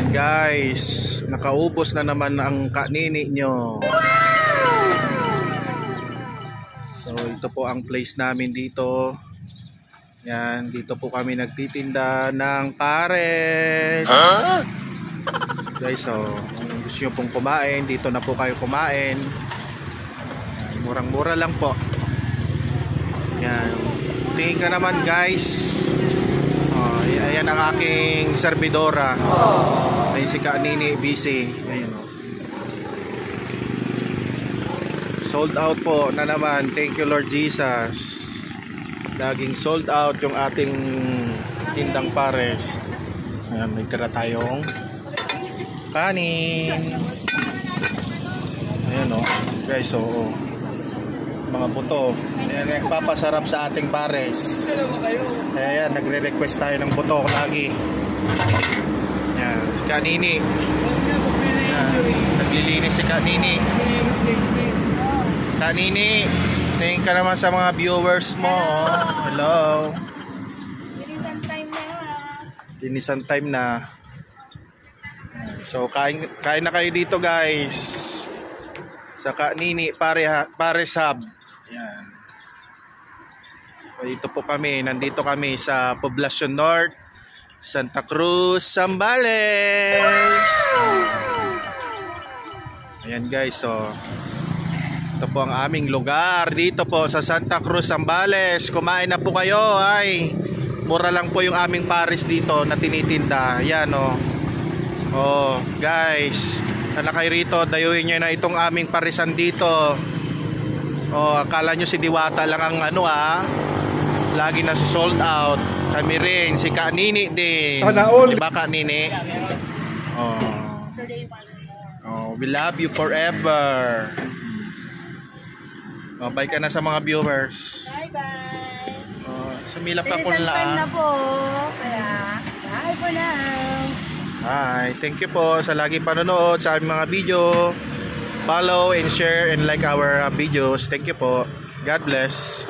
Ayan guys, nakaubos na naman ang kanini nyo. So ito po ang place namin dito. Yan, dito po kami nagtitinda ng pares. Guys, so kung gusto nyo pong kumain, dito na po kayo kumain. Murang-mura lang po. Yan, tingin ka naman guys. Ayan ang aking servidora. Ay si Kanini busy. Ayun, sold out po na naman. Thank you Lord Jesus. Laging sold out yung ating tindang pares. Ayan, may tira tayong kanin. Ayan guys, so mga buto. Ayan, nagpapasarap sa ating pares. Ayan, nagre-request tayo ng buto lagi. Ayan, Kanini. Ayan, naglilinis si Kanini. Kanini, tingin ka naman sa mga viewers mo. Hello. Linisan time na. Linisan time na. So kain na kayo dito guys. Sa Kanini Pares Hub. Yan. Dito po kami, nandito kami sa Poblacion North, Santa Cruz, Zambales. Ayan guys, so ito po ang aming lugar dito po sa Santa Cruz, Zambales. Kumain na po kayo, ay mura lang po yung aming pares dito na tinitinda. Ayan guys, sana kayo rito, dayuhin nyo na itong aming parisan dito. Akala nyo si Diwata lang ang lagi na sold out. Kami rin, si Kanini din. Sana all. Diba Kanini? We love you forever. Bye ka na sa mga viewers. Bye bye. Sumilap ka po Linisan time na po. Kaya, bye for now. Hi, thank you po sa lagi panonood sa aming mga video. Follow and share and like our videos. Thank you po. God bless.